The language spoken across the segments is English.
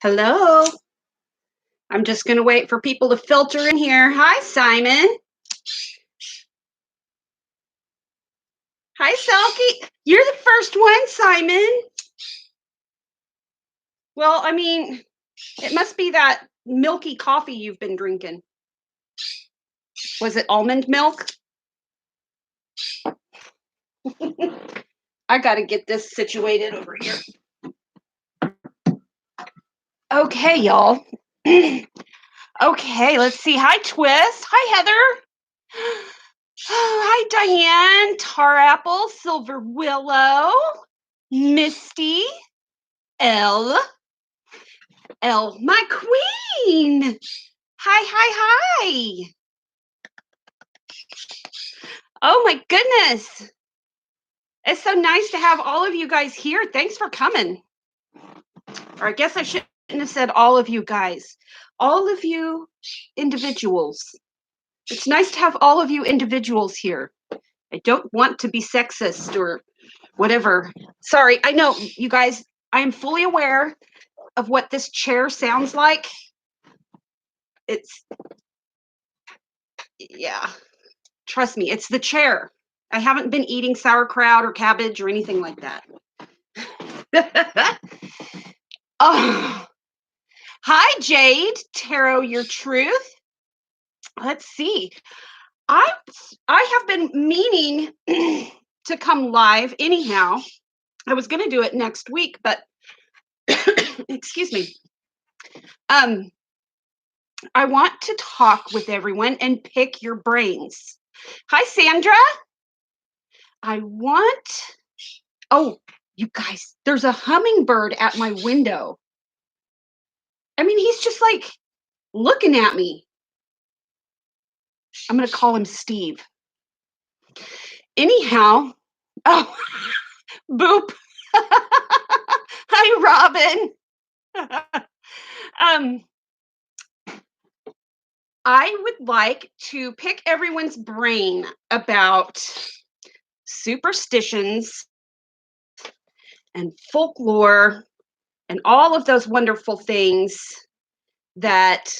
Hello. I'm just going to wait for people to filter in here. Hi, Simon. Hi, Selkie. You're the first one, Simon. Well, I mean, it must be that milky coffee you've been drinking. Was it almond milk? I got to get this situated over here. Okay, y'all. Okay, let's see. Hi, Twist. Hi, Heather. Hi, Diane. Tar Apple, Silver Willow, Misty, Elle, my queen. Hi. Oh my goodness. It's so nice to have all of you guys here. Thanks for coming. Or I guess I shouldn't have said all of you guys. All of you individuals. It's nice to have all of you individuals here. I don't want to be sexist or whatever. Sorry, I know, you guys, I am fully aware of what this chair sounds like. Yeah, trust me, it's the chair. I haven't been eating sauerkraut or cabbage or anything like that. Oh, hi, Jade. Tarot Your Truth. Let's see. I have been meaning to come live anyhow. I was going to do it next week, but excuse me. I want to talk with everyone and pick your brains. Hi, Sandra. Oh, you guys, there's a hummingbird at my window. I mean, he's just like looking at me. I'm going to call him Steve. Anyhow, oh, boop. Hi, Robin. I would like to pick everyone's brain about superstitions and folklore and all of those wonderful things that,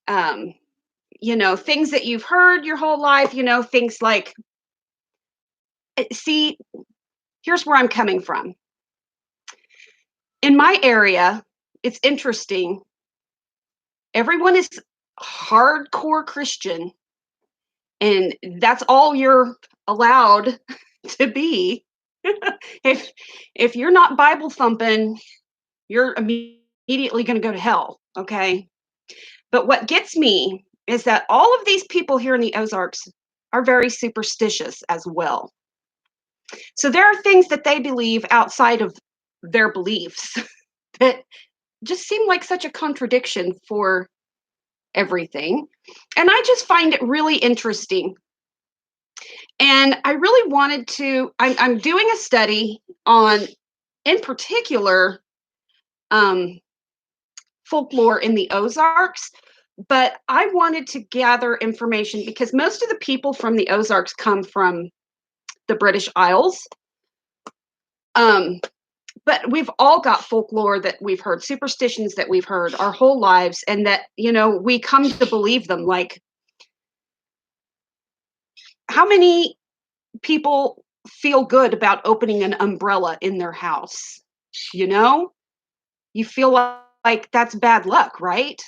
things that you've heard your whole life, things like, see, here's where I'm coming from. In my area, it's interesting. Everyone is hardcore Christian, and that's all you're allowed to be. if you're not Bible thumping, you're immediately going to go to hell, okay? But what gets me is that all of these people here in the Ozarks are very superstitious as well. So there are things that they believe outside of their beliefs that just seem like such a contradiction for everything. And I just find it really interesting. And I really wanted to, I'm doing a study on, in particular, folklore in the Ozarks, but I wanted to gather information because most of the people from the Ozarks come from the British Isles. But we've all got folklore that we've heard, superstitions that we've heard our whole lives, and that, we come to believe them. Like, how many people feel good about opening an umbrella in their house? You feel like that's bad luck, right?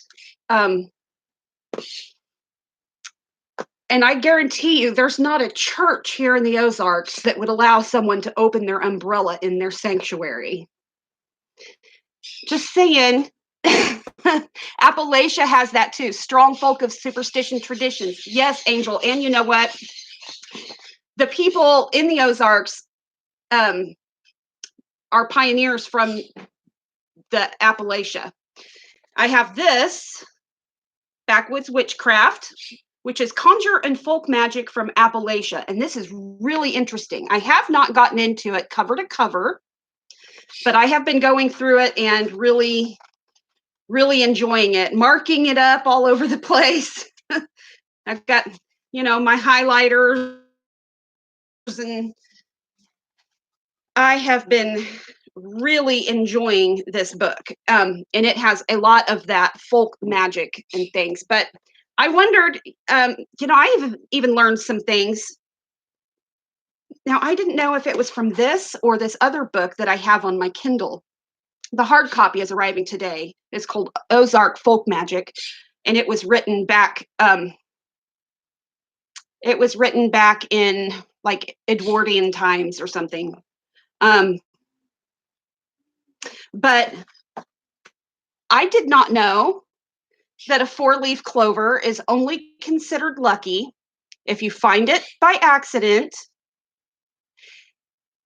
And I guarantee you there's not a church here in the Ozarks that would allow someone to open their umbrella in their sanctuary. Just saying. Appalachia has that too. Strong folk of superstition traditions. Yes, Angel. And you know what? The people in the Ozarks are pioneers from the Appalachia. I have this, Backwoods Witchcraft, which is conjure and folk magic from Appalachia. And this is really interesting. I have not gotten into it cover to cover, but I have been going through it and really, really enjoying it, marking it up all over the place. I've got, my highlighters, and I have been really enjoying this book. And it has a lot of that folk magic and things. But I wondered, I have even learned some things. Now, I didn't know if it was from this or this other book that I have on my Kindle. The hard copy is arriving today. It's called Ozark Folk Magic, and it was written back. It was written back in like Edwardian times or something. But I did not know that a four-leaf clover is only considered lucky if you find it by accident,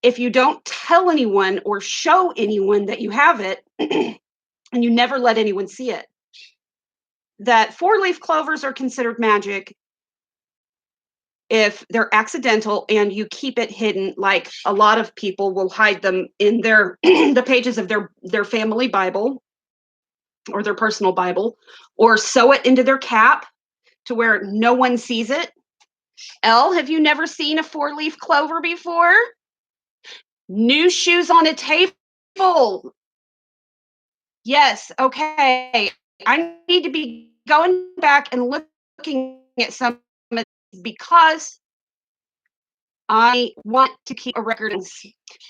if you don't tell anyone or show anyone that you have it, and you never let anyone see it. That four-leaf clovers are considered magic if they're accidental and you keep it hidden, like a lot of people will hide them in their the pages of their family Bible or their personal Bible, or sew it into their cap to where no one sees it. Elle, have you never seen a four-leaf clover before? New shoes on a table. Yes, okay. I need to be going back and looking at some of it because I want to keep a record.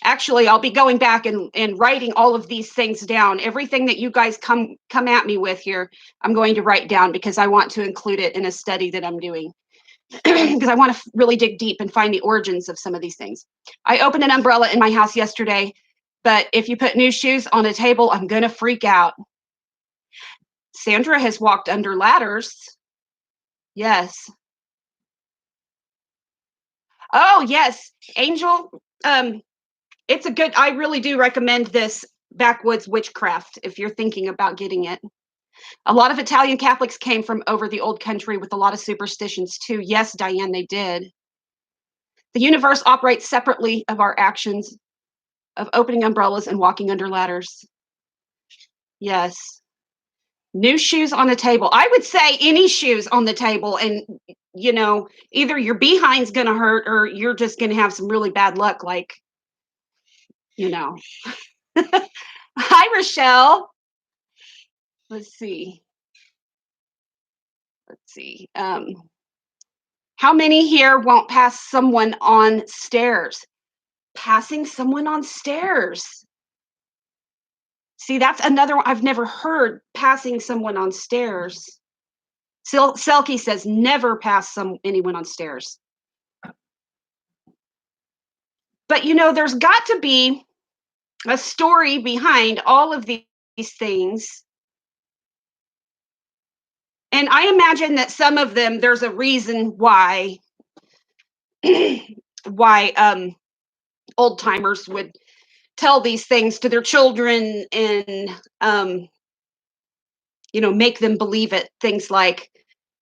Actually, I'll be going back and writing all of these things down. Everything that you guys come at me with here, I'm going to write down because I want to include it in a study that I'm doing. Because I want to really dig deep and find the origins of some of these things. I opened an umbrella in my house yesterday, but if you put new shoes on a table, I'm going to freak out. Sandra has walked under ladders. Yes. Oh, yes. Angel, it's a good, I really do recommend this Backwoods Witchcraft if you're thinking about getting it. A lot of Italian Catholics came from over the old country with a lot of superstitions too. Yes, Diane, they did. The universe operates separately of our actions of opening umbrellas and walking under ladders. Yes. New shoes on the table. I would say any shoes on the table, and either your behind's going to hurt or you're just going to have some really bad luck, like, Hi, Rochelle. Let's see. How many here won't pass someone on stairs? Passing someone on stairs. See, that's another one I've never heard, passing someone on stairs. Selkie says never pass anyone on stairs. But there's got to be a story behind all of these things. And I imagine that some of them, there's a reason why old timers would tell these things to their children and make them believe it. Things like,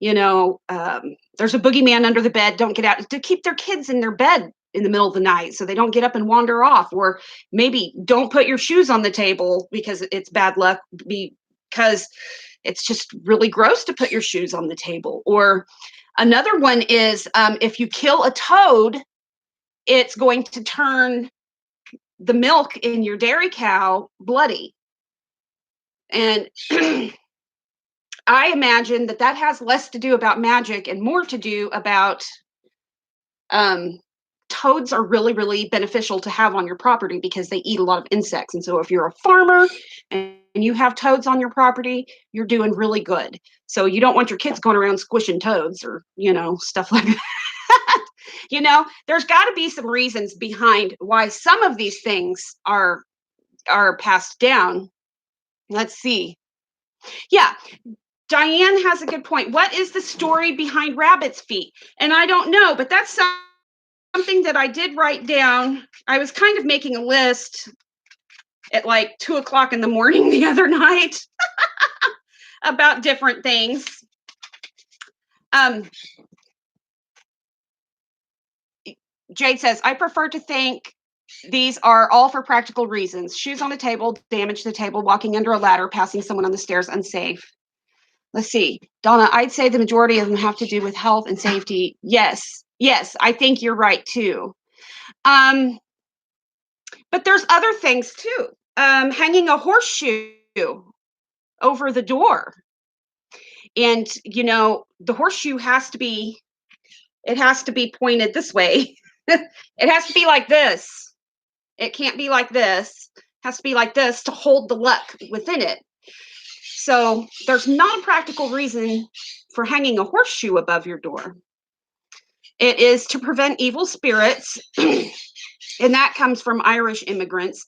there's a boogeyman under the bed, don't get out, to keep their kids in their bed in the middle of the night so they don't get up and wander off. Or maybe don't put your shoes on the table because it's bad luck, because it's just really gross to put your shoes on the table. Or another one is if you kill a toad, it's going to turn the milk in your dairy cow bloody. And I imagine that has less to do about magic and more to do about toads are really, really beneficial to have on your property because they eat a lot of insects. And so if you're a farmer and you have toads on your property, you're doing really good. So you don't want your kids going around squishing toads or, stuff like that. There's got to be some reasons behind why some of these things are passed down. Let's see. Yeah. Diane has a good point. What is the story behind rabbit's feet? And I don't know, but that's something that I did write down. I was kind of making a list at like 2:00 in the morning the other night about different things. Jade says, I prefer to think these are all for practical reasons. Shoes on the table, damage the table, walking under a ladder, passing someone on the stairs, unsafe. Let's see. Donna, I'd say the majority of them have to do with health and safety. Yes, I think you're right too. But there's other things too. Hanging a horseshoe over the door. And the horseshoe has to be pointed this way. It has to be like this. It can't be like this. It has to be like this to hold the luck within it. So there's not a practical reason for hanging a horseshoe above your door. It is to prevent evil spirits. And that comes from Irish immigrants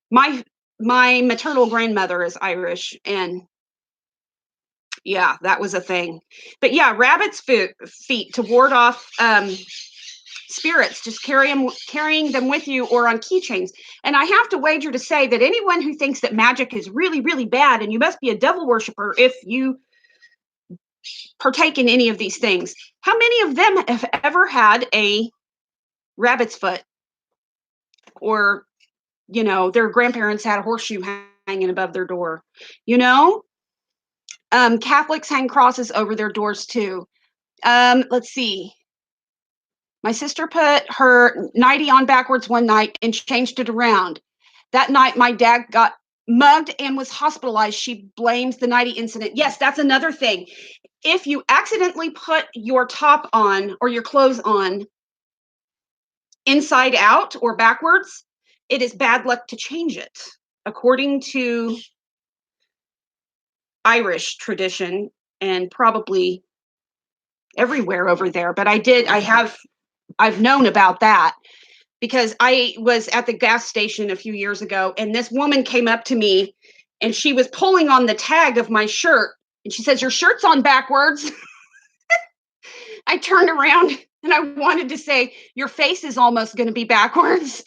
my maternal grandmother is Irish, and yeah, that was a thing. But yeah, rabbit's feet to ward off spirits. Just carrying them with you or on keychains. And I have to wager to say that anyone who thinks that magic is really, really bad and you must be a devil worshiper if you partake in any of these things, how many of them have ever had a rabbit's foot, or their grandparents had a horseshoe hanging above their door? Catholics hang crosses over their doors too. Let's see. My sister put her nightie on backwards one night and changed it around. That night, my dad got mugged and was hospitalized. She blames the nightie incident. Yes, that's another thing. If you accidentally put your top on or your clothes on inside out or backwards, it is bad luck to change it, according to Irish tradition and probably everywhere over there. But I've known about that because I was at the gas station a few years ago, and this woman came up to me and she was pulling on the tag of my shirt, and she says, "Your shirt's on backwards." I turned around and I wanted to say, "Your face is almost going to be backwards."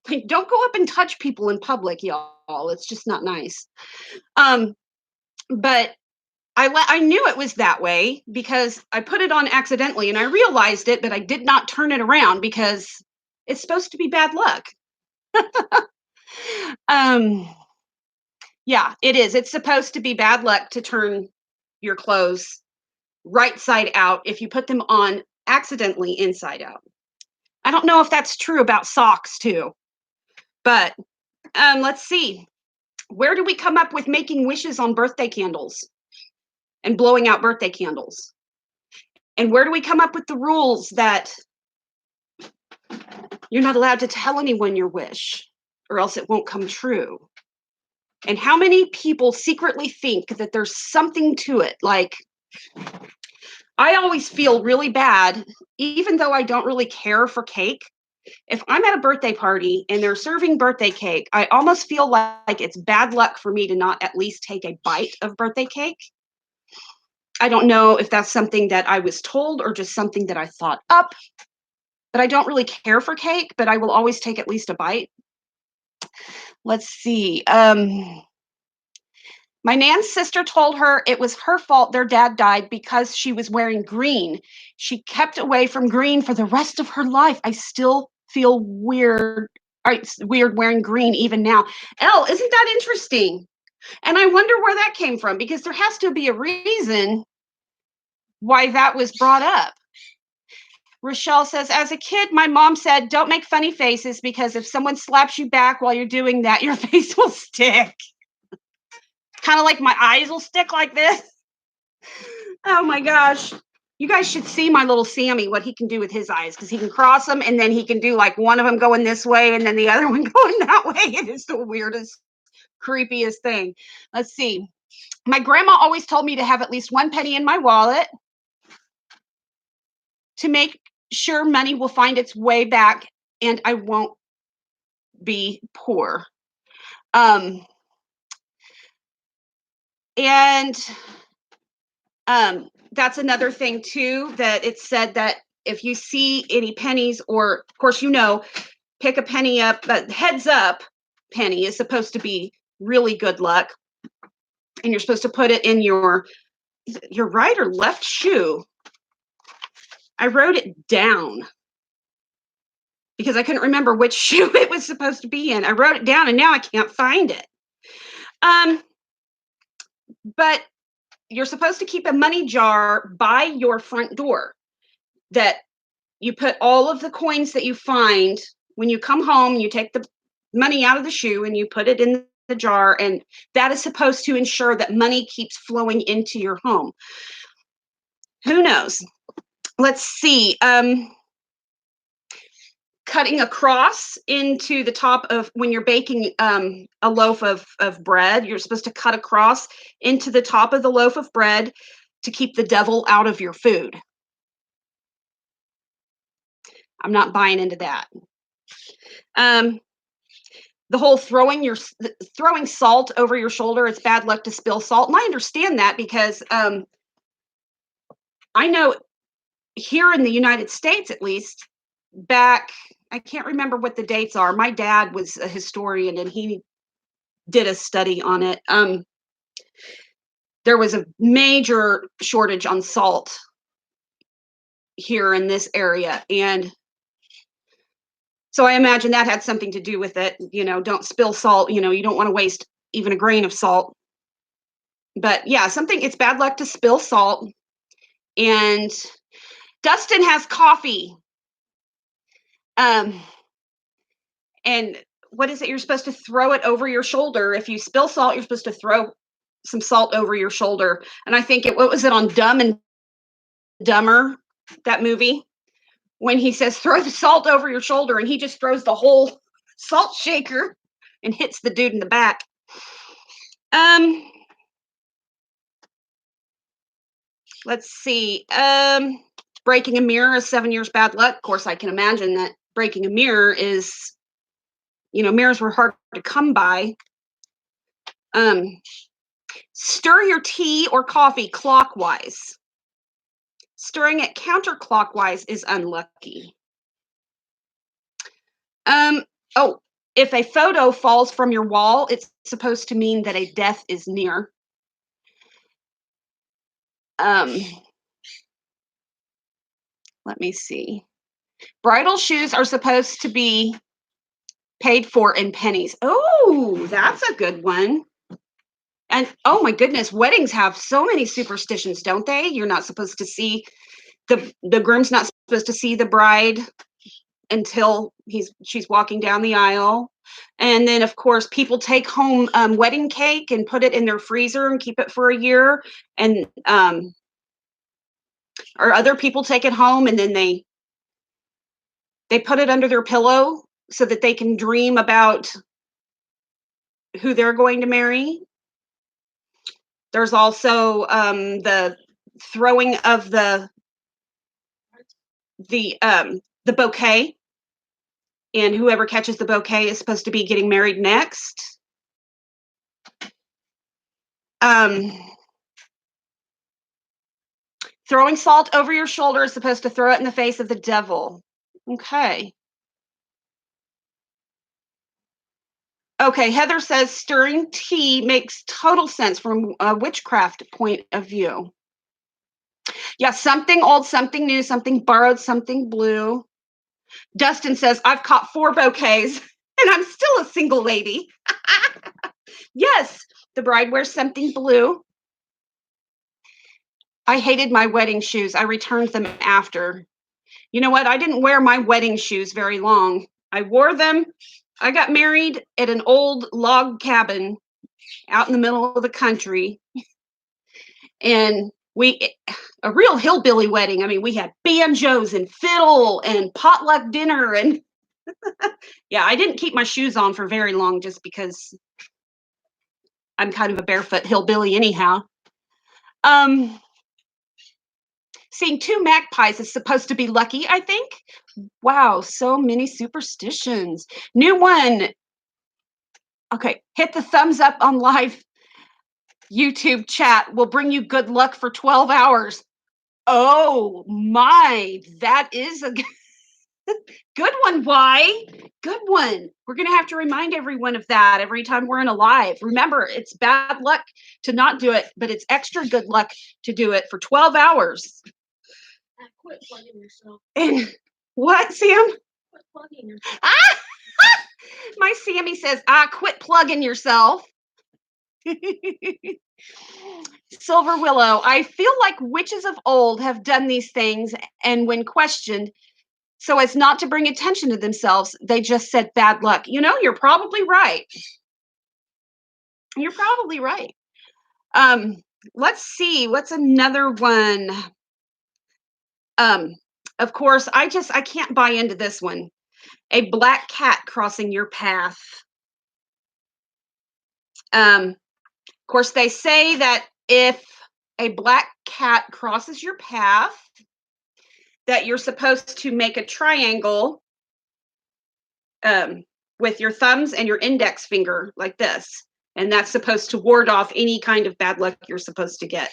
Like, don't go up and touch people in public, y'all. It's just not nice. But I knew it was that way because I put it on accidentally and I realized it, but I did not turn it around because it's supposed to be bad luck. Yeah, it is. It's supposed to be bad luck to turn your clothes right side out if you put them on accidentally inside out. I don't know if that's true about socks too, but let's see. Where do we come up with making wishes on birthday candles and blowing out birthday candles? And where do we come up with the rules that you're not allowed to tell anyone your wish or else it won't come true? And how many people secretly think that there's something to it? Like, I always feel really bad, even though I don't really care for cake. If I'm at a birthday party and they're serving birthday cake, I almost feel like it's bad luck for me to not at least take a bite of birthday cake. I don't know if that's something that I was told or just something that I thought up, but I don't really care for cake, but I will always take at least a bite. Let's see. My Nan's sister told her it was her fault their dad died because she was wearing green. She kept away from green for the rest of her life. I still feel weird. It's weird wearing green even now. Elle, isn't that interesting? And I wonder where that came from because there has to be a reason why that was brought up. Rochelle says, as a kid, my mom said, don't make funny faces because if someone slaps you back while you're doing that, your face will stick. Kind of like my eyes will stick like this. Oh my gosh. You guys should see my little Sammy, what he can do with his eyes, because he can cross them and then he can do like one of them going this way and then the other one going that way. It is the weirdest, creepiest thing. Let's see. My grandma always told me to have at least one penny in my wallet to make sure money will find its way back and I won't be poor. And that's another thing too, that it's said that if you see any pennies, or of course, pick a penny up, but heads up penny is supposed to be really good luck. And you're supposed to put it in your right or left shoe. I wrote it down because I couldn't remember which shoe it was supposed to be in. I wrote it down and now I can't find it. But you're supposed to keep a money jar by your front door that you put all of the coins that you find When you come home, you take the money out of the shoe and you put it in the jar, and that is supposed to ensure that money keeps flowing into your home. Who knows? Let's see. Cutting a cross into the top of when you're baking a loaf of bread, you're supposed to cut a cross into the top of the loaf of bread to keep the devil out of your food. I'm not buying into that. The whole throwing salt over your shoulder, it's bad luck to spill salt. And I understand that because I know here in the United States, at least, back, I can't remember what the dates are. My dad was a historian and he did a study on it. There was a major shortage on salt here in this area. And so I imagine that had something to do with it. Don't spill salt. You don't want to waste even a grain of salt. But yeah, it's bad luck to spill salt. And Dustin has coffee. And what is it? You're supposed to throw it over your shoulder. If you spill salt, you're supposed to throw some salt over your shoulder. And I think what was it on Dumb and Dumber, that movie, when he says, throw the salt over your shoulder, and he just throws the whole salt shaker and hits the dude in the back. Let's see. Breaking a mirror is 7 years bad luck. Of course, I can imagine that breaking a mirror is, mirrors were hard to come by. Stir your tea or coffee clockwise. Stirring it counterclockwise is unlucky. If a photo falls from your wall, it's supposed to mean that a death is near. Let me see. Bridal shoes are supposed to be paid for in pennies. Oh, that's a good one. And oh my goodness, weddings have so many superstitions, don't they? You're not supposed to see the groom's not supposed to see the bride until she's walking down the aisle. And then of course people take home wedding cake and put it in their freezer and keep it for a year. And or other people take it home and then they put it under their pillow so that they can dream about who they're going to marry. There's also the throwing of the bouquet, and whoever catches the bouquet is supposed to be getting married next. Throwing salt over your shoulder is supposed to throw it in the face of the devil. Okay. Okay, Heather says stirring tea makes total sense from a witchcraft point of view. Yeah, something old, something new, something borrowed, something blue. Dustin says, I've caught 4 bouquets and I'm still a single lady. Yes, the bride wears something blue. I hated my wedding shoes. I returned them after. You know what? I didn't wear my wedding shoes very long. I wore them. I got married at an old log cabin out in the middle of the country. And a real hillbilly wedding. I mean, we had banjos and fiddle and potluck dinner. And yeah, I didn't keep my shoes on for very long just because I'm kind of a barefoot hillbilly anyhow. Seeing 2 magpies is supposed to be lucky, I think. Wow, so many superstitions. New one. Okay, hit the thumbs up on live YouTube chat. Will bring you good luck for 12 hours. Oh my, that is a good one. Why? Good one. We're going to have to remind everyone of that every time we're in a live. Remember, it's bad luck to not do it, but it's extra good luck to do it for 12 hours. Quit plugging yourself. And what, Sam? Quit plugging yourself. My Sammy says, quit plugging yourself. Silver Willow, I feel like witches of old have done these things, and when questioned, so as not to bring attention to themselves, they just said bad luck. You're probably right. You're probably right. Um, let's see, what's another one? Um, of course, I can't buy into this one. A black cat crossing your path. Of course, they say that if a black cat crosses your path, that you're supposed to make a triangle um, with your thumbs and your index finger like this. And that's supposed to ward off any kind of bad luck you're supposed to get.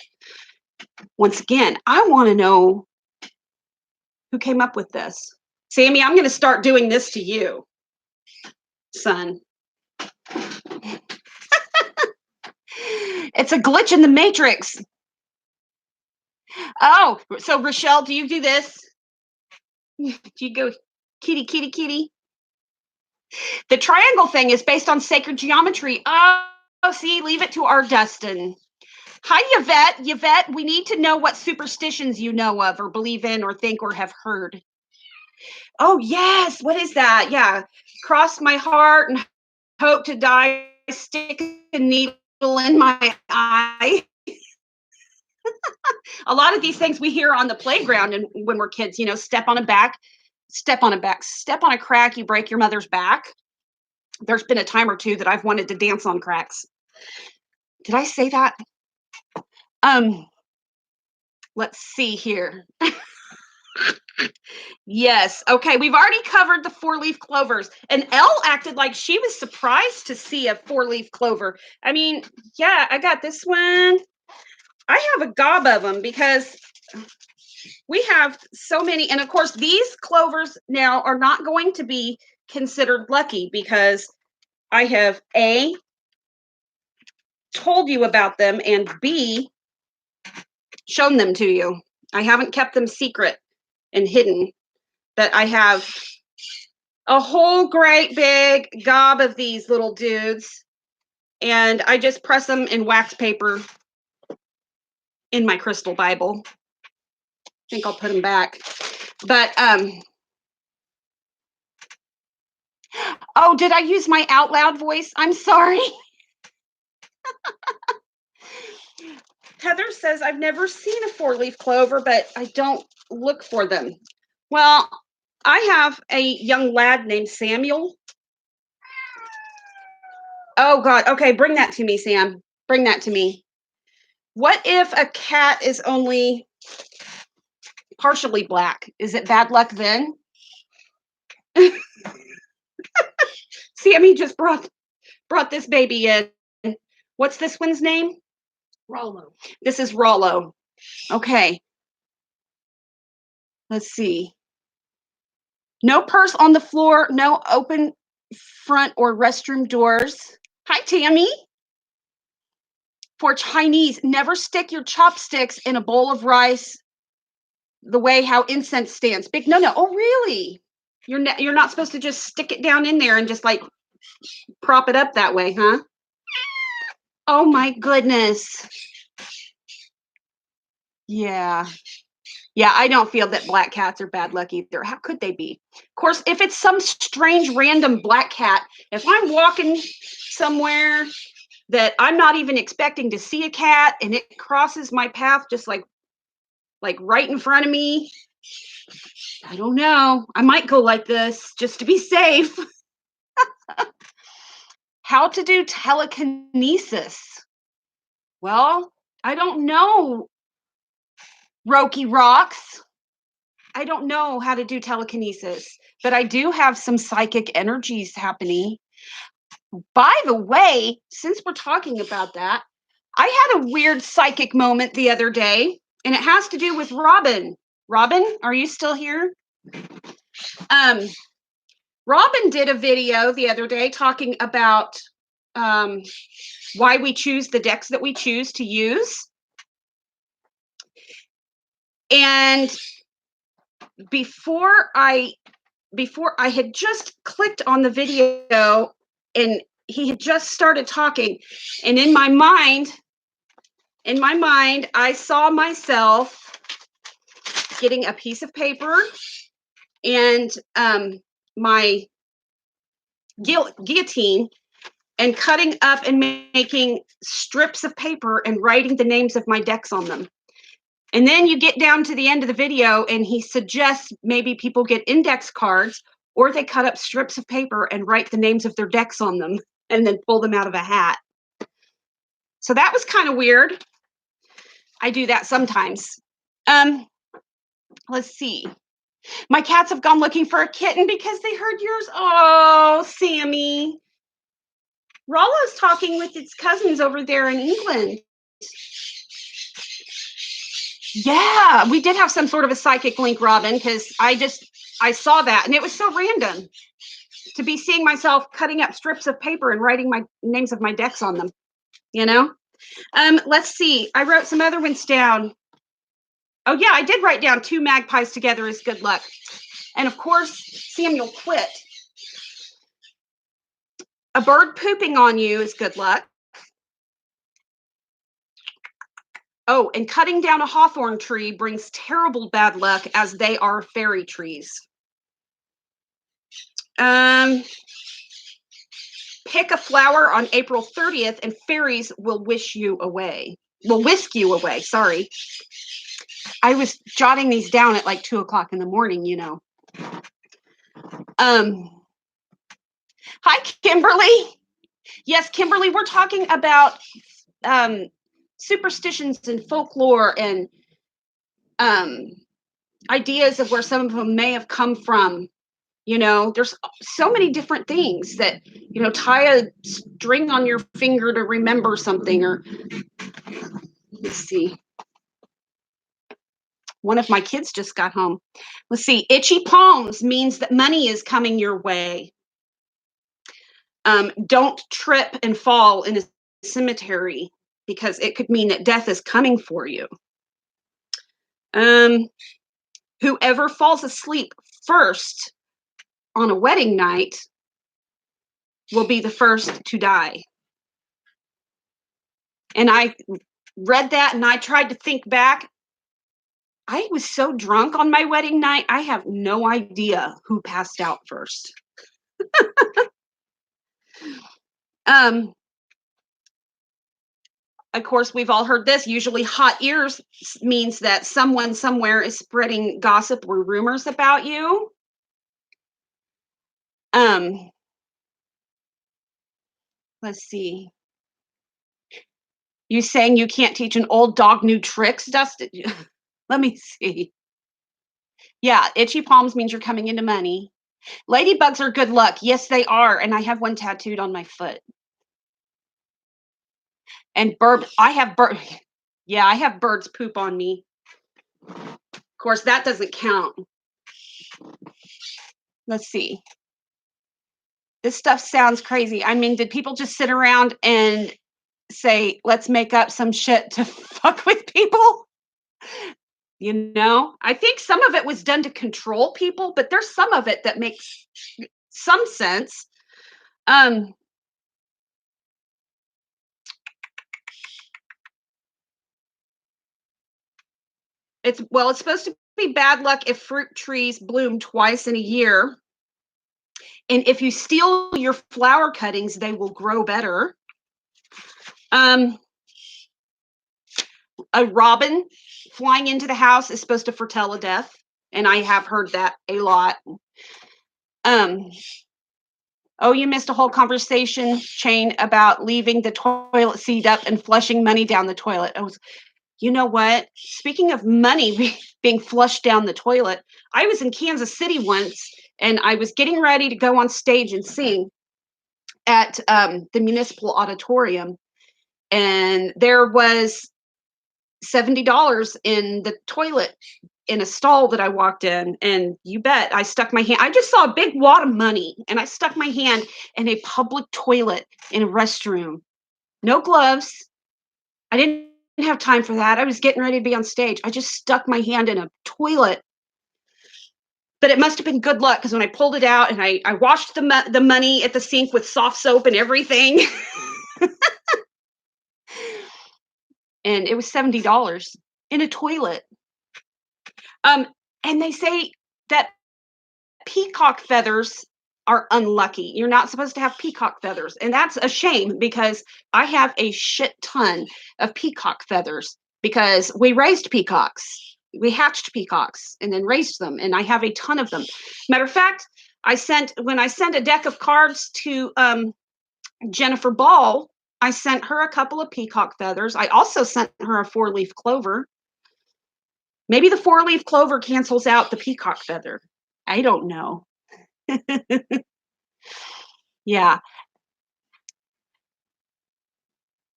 Once again, I want to know who came up with this. Sammy, I'm going to start doing this to you, son. It's a glitch in the matrix. Oh, so Rochelle, do you do this? Do you go kitty, kitty, kitty? The triangle thing is based on sacred geometry. Oh, see, leave it to our Dustin. Hi, Yvette. Yvette, we need to know what superstitions you know of or believe in or think or have heard. Oh, yes. What is that? Yeah. Cross my heart and hope to die, stick a needle in my eye. A lot of these things we hear on the playground and when we're kids, step on a crack, you break your mother's back. There's been a time or two that I've wanted to dance on cracks. Did I say that? Let's see here. Yes. Okay. We've already covered the 4-leaf clovers. And Elle acted like she was surprised to see a 4-leaf clover. I mean, yeah, I got this one. I have a gob of them because we have so many. And of course, these clovers now are not going to be considered lucky because I have A, told you about them, and B, shown them to you. I haven't kept them secret and hidden, but I have a whole great big gob of these little dudes, and I just press them in wax paper in my crystal Bible. I think I'll put them back. But oh, did I use my out loud voice? I'm sorry. Heather says, I've never seen a 4-leaf clover, but I don't look for them. Well, I have a young lad named Samuel. Oh, God. Okay, bring that to me, Sam. Bring that to me. What if a cat is only partially black? Is it bad luck then? Sammy just brought this baby in. What's this one's name? Rollo. This is Rollo. Okay. Let's see. No purse on the floor, no open front or restroom doors. Hi, Tammy. For Chinese, never stick your chopsticks in a bowl of rice the way how incense stands. Big no. Oh, really? You're not supposed to just stick it down in there and just like prop it up that way, huh? Oh my goodness. Yeah. Yeah, I don't feel that black cats are bad luck either. How could they be? Of course, if it's some strange random black cat, if I'm walking somewhere that I'm not even expecting to see a cat and it crosses my path just like right in front of me, I don't know. I might go like this just to be safe. How to do telekinesis? Well, I don't know. Roky Rocks. I don't know how to do telekinesis, but I do have some psychic energies happening. By the way, since we're talking about that, I had a weird psychic moment the other day, and it has to do with Robin. Robin, are you still here? Robin did a video the other day talking about why we choose the decks that we choose to use. And before I had just clicked on the video and he had just started talking, and in my mind I saw myself getting a piece of paper and my guillotine and cutting up and making strips of paper and writing the names of my decks on them. And then you get down to the end of the video and he suggests maybe people get index cards or they cut up strips of paper and write the names of their decks on them and then pull them out of a hat. So that was kind of weird. I do that sometimes. Let's see. My cats have gone looking for a kitten because they heard yours. Oh, Sammy. Rolla's talking with its cousins over there in England. Yeah, we did have some sort of a psychic link, Robin, because I saw that and it was so random to be seeing myself cutting up strips of paper and writing my names of my decks on them, you know? Let's see. I wrote some other ones down. Oh yeah, I did write down 2 magpies together is good luck. And of course, Samuel quit. A bird pooping on you is good luck. Oh, and cutting down a hawthorn tree brings terrible bad luck as they are fairy trees. Pick a flower on April 30th and fairies will whisk you away, sorry. I was jotting these down at like 2:00 in the morning, you know. Hi, Kimberly. Yes, Kimberly, we're talking about superstitions and folklore and ideas of where some of them may have come from. You know, there's so many different things that, you know, tie a string on your finger to remember something, or let's see. One of my kids just got home. Let's see. Itchy palms means that money is coming your way. Don't trip and fall in a cemetery because it could mean that death is coming for you. Whoever falls asleep first on a wedding night will be the first to die. And I read that and I tried to think back. I was so drunk on my wedding night, I have no idea who passed out first. Of course, we've all heard this. Usually hot ears means that someone somewhere is spreading gossip or rumors about you. Let's see. You saying you can't teach an old dog new tricks, Dustin? Let me see. Yeah, itchy palms means you're coming into money. Ladybugs are good luck. Yes, they are. And I have one tattooed on my foot. And yeah, I have birds poop on me. Of course, that doesn't count. Let's see. This stuff sounds crazy. I mean, did people just sit around and say, let's make up some shit to fuck with people? You know, I think some of it was done to control people, but there's some of it that makes some sense. It's supposed to be bad luck if fruit trees bloom twice in a year. And if you steal your flower cuttings, they will grow better. A robin flying into the house is supposed to foretell a death, and I have heard that a lot. Oh, you missed a whole conversation chain about leaving the toilet seat up and flushing money down the toilet. You know what? Speaking of money being flushed down the toilet, I was in Kansas City once, and I was getting ready to go on stage and sing at the municipal auditorium, and there was $70 in the toilet in a stall that I walked in, and you bet I stuck my hand. I just saw a big wad of money, and I stuck my hand in a public toilet in a restroom. No gloves. I didn't have time for that. I was getting ready to be on stage. I just stuck my hand in a toilet. But it must have been good luck because when I pulled it out and I washed the money at the sink with soft soap and everything, and it was $70 in a toilet. And they say that peacock feathers are unlucky. You're not supposed to have peacock feathers. And that's a shame because I have a shit ton of peacock feathers because we raised peacocks. We hatched peacocks and then raised them. And I have a ton of them. Matter of fact, when I sent a deck of cards to Jennifer Ball, I sent her a couple of peacock feathers. I also sent her a 4-leaf clover. Maybe the 4-leaf clover cancels out the peacock feather. I don't know. Yeah.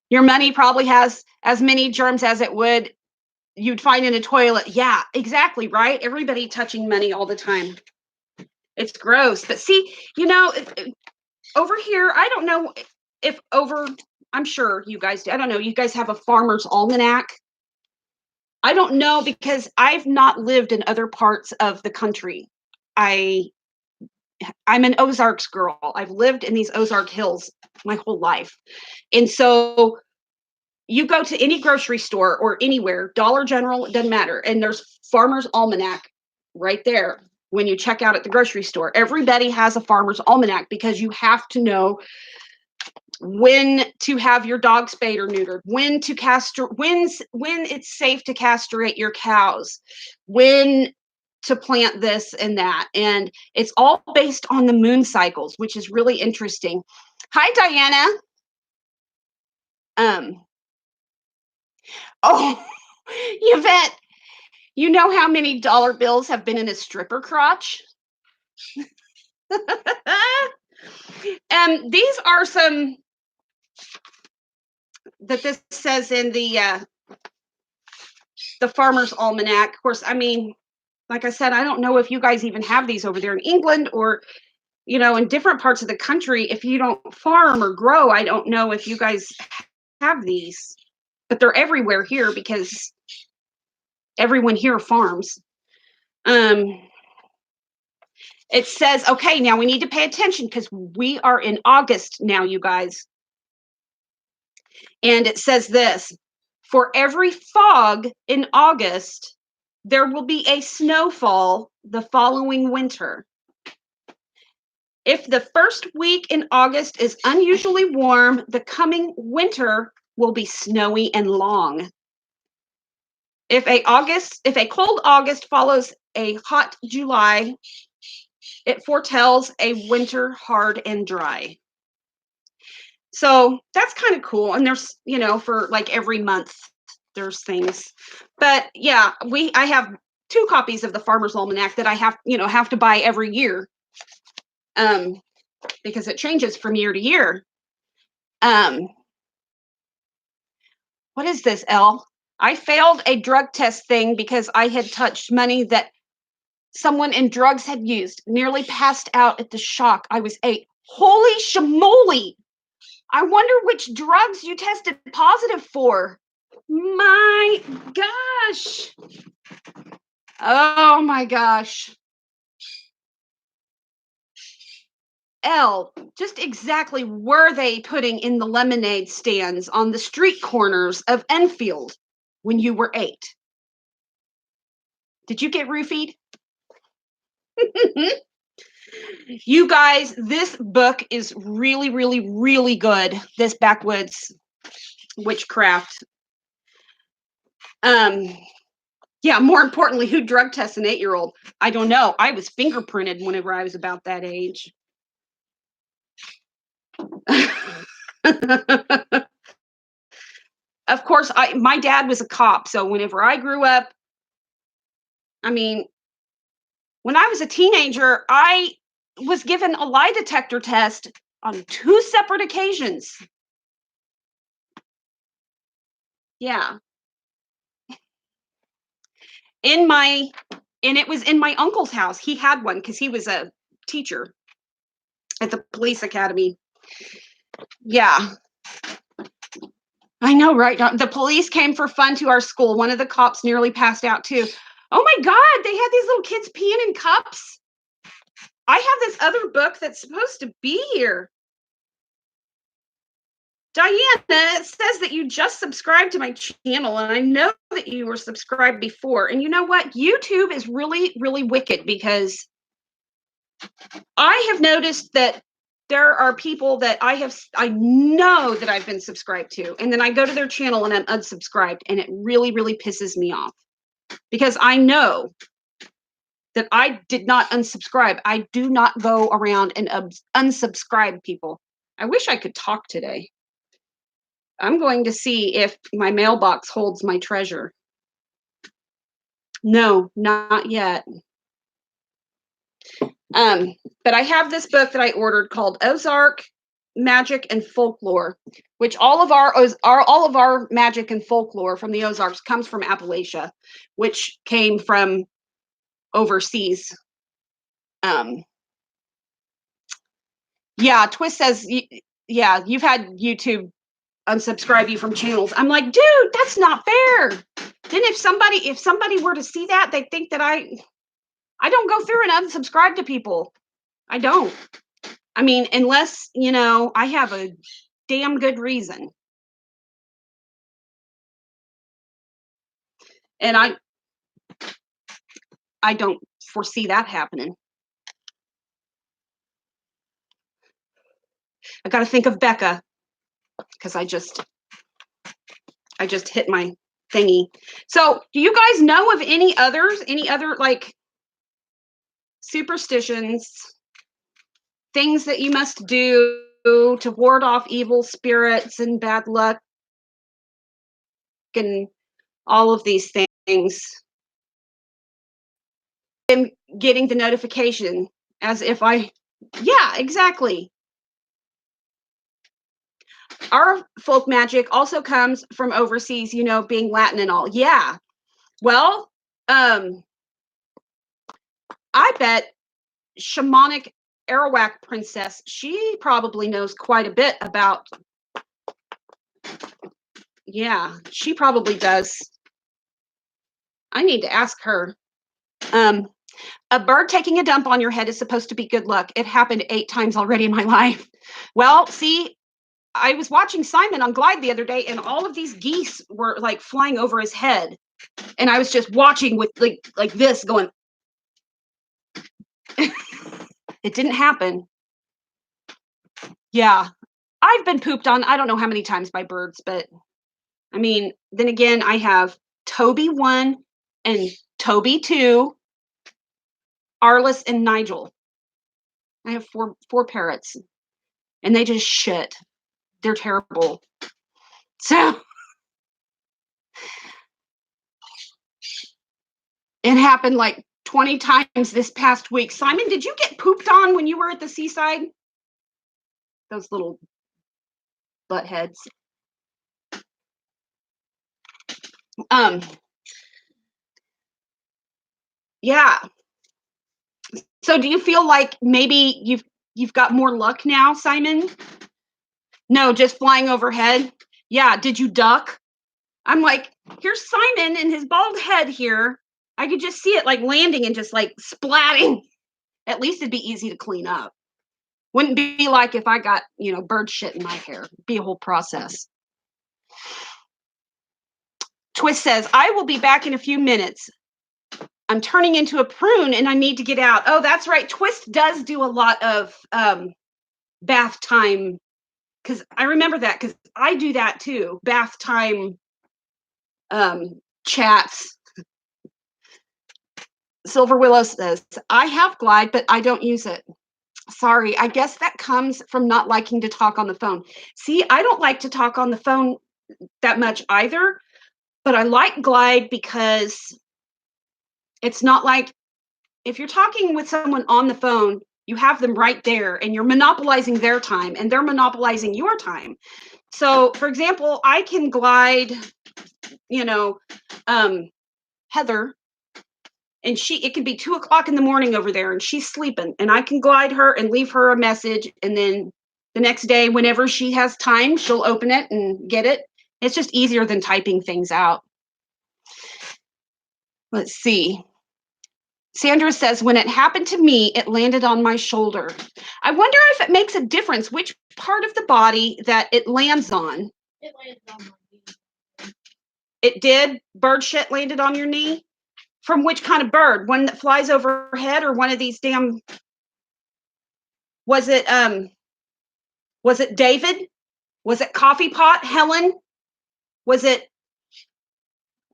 Your money probably has as many germs as you'd find in a toilet. Yeah, exactly, right? Everybody touching money all the time. It's gross. But see, over here, I don't know I'm sure you guys do. I don't know. You guys have a farmer's almanac? I don't know because I've not lived in other parts of the country. I'm an Ozarks girl. I've lived in these Ozark Hills my whole life. And so you go to any grocery store or anywhere, Dollar General, it doesn't matter. And there's Farmer's Almanac right there when you check out at the grocery store. Everybody has a Farmer's Almanac because you have to know when to have your dog spayed or neutered, when it's safe to castrate your cows, when to plant this and that. And it's all based on the moon cycles, which is really interesting. Hi, Diana. Oh, Yvette, you know how many dollar bills have been in a stripper crotch? These are some that this says in the Farmer's Almanac. Of course, I mean, like I said, I don't know if you guys even have these over there in England or, in different parts of the country. If you don't farm or grow, I don't know if you guys have these, but they're everywhere here because everyone here farms. It says, okay, now we need to pay attention because we are in August now, you guys. And it says this: for every fog in August, there will be a snowfall the following winter. If the first week in August is unusually warm, the coming winter will be snowy and long. If a cold August follows a hot July, it foretells a winter hard and dry. So that's kind of cool. And there's, for like every month, there's things. But yeah, I have 2 copies of the Farmer's Almanac that I have to buy every year. Because it changes from year to year. What is this, Elle? I failed a drug test thing because I had touched money that someone in drugs had used. Nearly passed out at the shock. I was 8. Holy shamoly! I wonder which drugs you tested positive for. My gosh. Oh my gosh. Elle, just exactly were they putting in the lemonade stands on the street corners of Enfield when you were 8? Did you get roofied? You guys, this book is really, really, really good. This backwoods witchcraft. Yeah, more importantly, who drug tests an 8-year-old? I don't know. I was fingerprinted whenever I was about that age. Of course, my dad was a cop, so whenever I grew up, I mean, when I was a teenager, I was given a lie detector test on 2 separate occasions. Yeah. And it was in my uncle's house. He had one because he was a teacher at the police academy. Yeah. I know, right? The police came for fun to our school. One of the cops nearly passed out too. Oh my God, they had these little kids peeing in cups. I have this other book that's supposed to be here. Diana, it says that you just subscribed to my channel, and I know that you were subscribed before. And you know what? YouTube is really, really wicked because I have noticed that there are people that I know that I've been subscribed to, and then I go to their channel and I'm unsubscribed, and it really, really pisses me off because I know that I did not unsubscribe. I do not go around and unsubscribe people. I wish I could talk today. I'm going to see if my mailbox holds my treasure. No, not yet. But I have this book that I ordered called Ozark Magic and Folklore, which all of our magic and folklore from the Ozarks comes from Appalachia, which came from overseas. Yeah, Twist says, yeah, you've had YouTube unsubscribe you from channels. I'm like, dude, that's not fair. Then if somebody were to see that, they'd think that I don't go through and unsubscribe to people. I don't. I mean, unless, I have a damn good reason. And I don't foresee that happening. I got to think of Becca because I just hit my thingy. So, do you guys know of any other like superstitions, things that you must do to ward off evil spirits and bad luck and all of these things? I'm getting the notification as if yeah, exactly. Our folk magic also comes from overseas, being Latin and all. Yeah. Well, I bet shamanic Arawak princess, she probably knows quite a bit about. Yeah, she probably does. I need to ask her. A bird taking a dump on your head is supposed to be good luck. It happened 8 times already in my life. Well, see, I was watching Simon on Glide the other day, and all of these geese were like flying over his head, and I was just watching with like this, going. It didn't happen. Yeah, I've been pooped on. I don't know how many times by birds, but I mean, then again, I have Toby 1 and Toby 2, Arliss and Nigel. I have four parrots, and they just shit. They're terrible. So it happened like 20 times this past week. Simon, did you get pooped on when you were at the seaside? Those little butt heads. Yeah. So do you feel like maybe you've got more luck now, Simon? No, just flying overhead. Yeah. Did you duck? I'm like, here's Simon and his bald head here. I could just see it like landing and just like splatting. At least it'd be easy to clean up. Wouldn't be like if I got, bird shit in my hair. It'd be a whole process. Twist says, I will be back in a few minutes. I'm turning into a prune and I need to get out. Oh, that's right. Twist does do a lot of bath time, because I remember that because I do that too. Bath time chats. Silver Willow says, I have Glide, but I don't use it. Sorry, I guess that comes from not liking to talk on the phone. See, I don't like to talk on the phone that much either, but I like Glide because it's not like if you're talking with someone on the phone, you have them right there and you're monopolizing their time and they're monopolizing your time. So, for example, I can Glide, Heather, and it can be 2:00 in the morning over there and she's sleeping, and I can Glide her and leave her a message, and then the next day, whenever she has time, she'll open it and get it. It's just easier than typing things out. Let's see. Sandra says, when it happened to me, it landed on my shoulder. I wonder if it makes a difference which part of the body that it lands on. It landed on my knee. It did? Bird shit landed on your knee? From which kind of bird? One that flies overhead or one of these damn Was it David? Was it Coffee Pot Helen? Was it,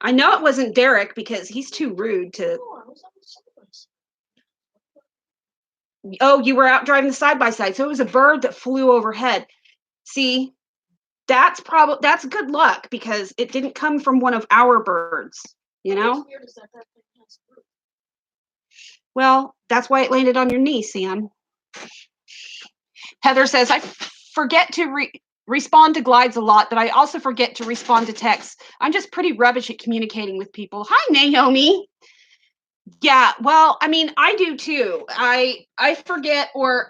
I know it wasn't Derek because he's too rude to. Oh, you were out driving the side by side. So it was a bird that flew overhead. See, that's good luck because it didn't come from one of our birds, you know? Well, that's why it landed on your knee, Sam. Heather says, I forget to respond to glides a lot, but I also forget to respond to texts. I'm just pretty rubbish at communicating with people. Hi, Naomi. Yeah, well, I mean, I do too. I forget, or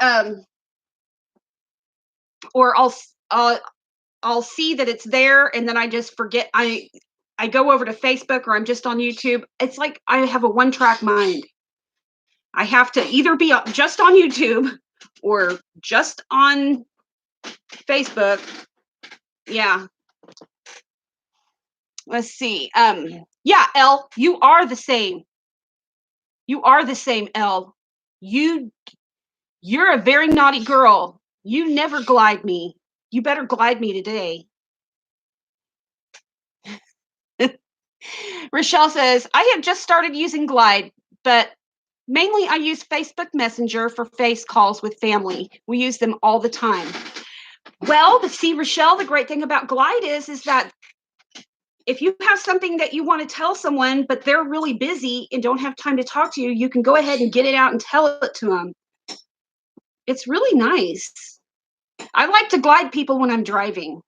I'll see that it's there and then I just forget. I go over to Facebook or I'm just on YouTube. It's like I have a one-track mind. I have to either be just on YouTube or just on Facebook. Yeah. Let's see. Yeah, Elle, you are the same. You are the same, Elle. You're a very naughty girl. You never glide me. You better glide me today. Rochelle says, I have just started using Glide, but mainly I use Facebook Messenger for face calls with family. We use them all the time. Well, but see, Rochelle, the great thing about Glide is that if you have something that you want to tell someone, but they're really busy and don't have time to talk to you, you can go ahead and get it out and tell it to them. It's really nice. I like to glide people when I'm driving.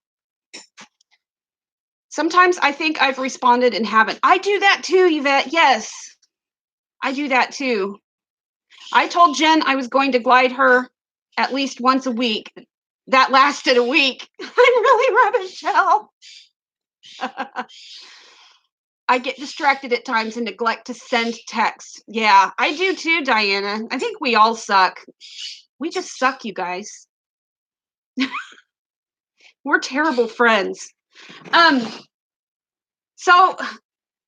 Sometimes I think I've responded and haven't. I do that too, Yvette. Yes, I do that too. I told Jen I was going to glide her at least once a week. That lasted a week. I'm really rubbish, Shell. I get distracted at times and neglect to send texts. Yeah, I do too, Diana. I think we all suck. We just suck, you guys. We're terrible friends. So,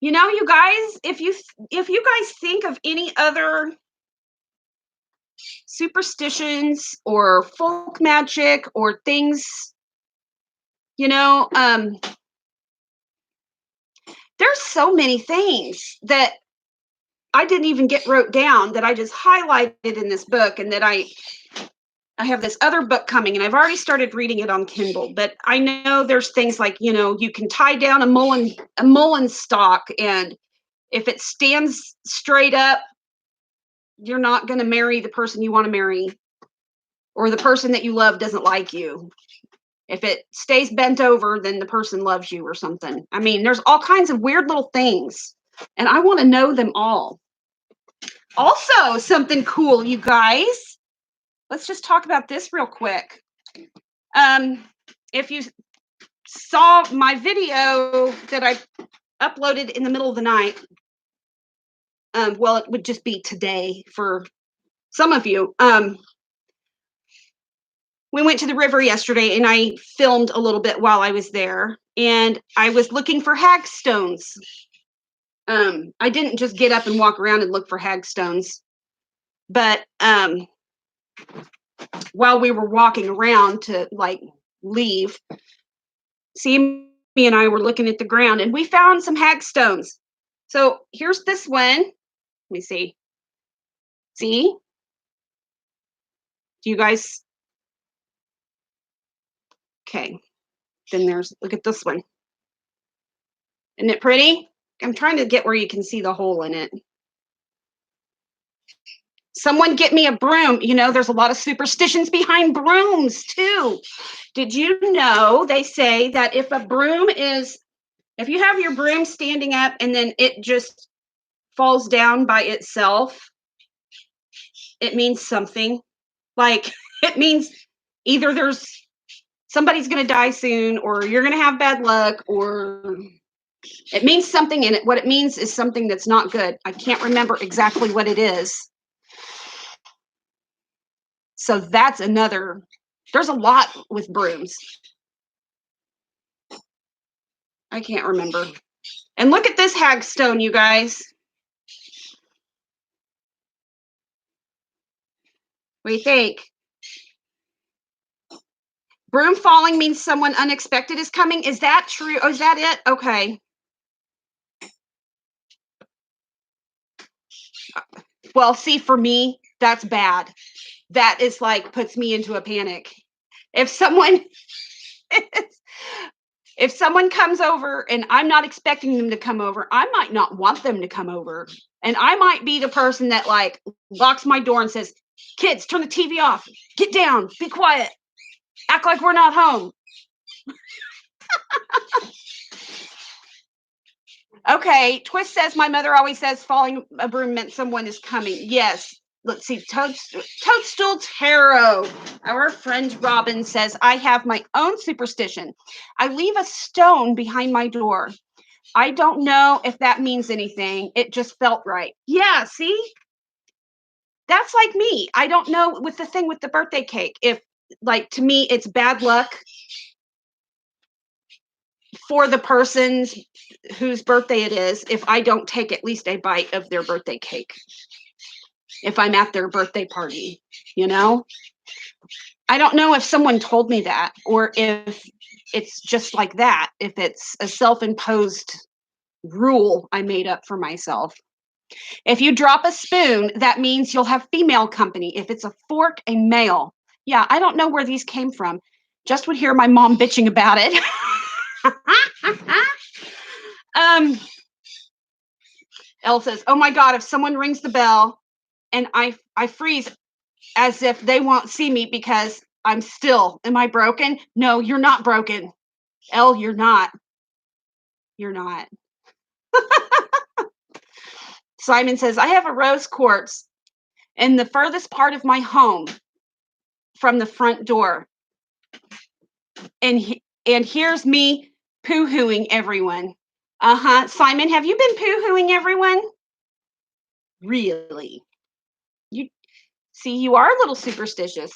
you know, you guys, if you guys think of any other superstitions or folk magic or things, you know, there's so many things that I didn't even get wrote down that I just highlighted in this book, and that I have this other book coming and I've already started reading it on Kindle, but I know there's things like, you know, you can tie down a mullein stalk, and if it stands straight up, you're not going to marry the person you want to marry, or the person that you love doesn't like you. If it stays bent over, then the person loves you or something. I mean, there's all kinds of weird little things, and I want to know them all. Also, something cool, you guys. Let's just talk about this real quick. If you saw my video that I uploaded in the middle of the night, well, it would just be today for some of you. We went to the river yesterday and I filmed a little bit while I was there, and I was looking for hagstones. I didn't just get up and walk around and look for hagstones, but while we were walking around to like leave, Sammy and I were looking at the ground and we found some hagstones. So here's this one. Let me see. See? Do you guys? Okay. Then look at this one. Isn't it pretty? I'm trying to get where you can see the hole in it. Someone get me a broom. You know, there's a lot of superstitions behind brooms too. Did you know they say that if you have your broom standing up and then it just falls down by itself, it means something. Like, it means either somebody's going to die soon, or you're going to have bad luck, or it means something in it. What it means is something that's not good. I can't remember exactly what it is. So that's there's a lot with brooms. I can't remember. And look at this hagstone, you guys. What do you think? Broom falling means someone unexpected is coming. Is that true? Oh, is that it? Okay. Well, see, for me, that's bad. That is like puts me into a panic. If someone if someone comes over and I'm not expecting them to come over, I might not want them to come over. And I might be the person that like locks my door and says, "Kids, turn the TV off. Get down. Be quiet. Act like we're not home." Okay, Twist says my mother always says falling a broom meant someone is coming. Yes. Let's see, Toadstool Tarot. Our friend Robin says, I have my own superstition. I leave a stone behind my door. I don't know if that means anything. It just felt right. Yeah, see? That's like me. I don't know with the thing with the birthday cake. If, like, to me, it's bad luck for the person's whose birthday it is if I don't take at least a bite of their birthday cake. If I'm at their birthday party, you know? I don't know if someone told me that or if it's just like that, if it's a self-imposed rule I made up for myself. If you drop a spoon, that means you'll have female company. If it's a fork, a male. Yeah, I don't know where these came from. Just would hear my mom bitching about it. Elle says, oh my God, if someone rings the bell and I freeze as if they won't see me because I'm still, am I broken? No, you're not broken. Elle, you're not. You're not. Simon says, I have a rose quartz in the furthest part of my home from the front door. And here's me poo-hooing everyone. Simon, have you been poo-hooing everyone? Really? You see, you are a little superstitious.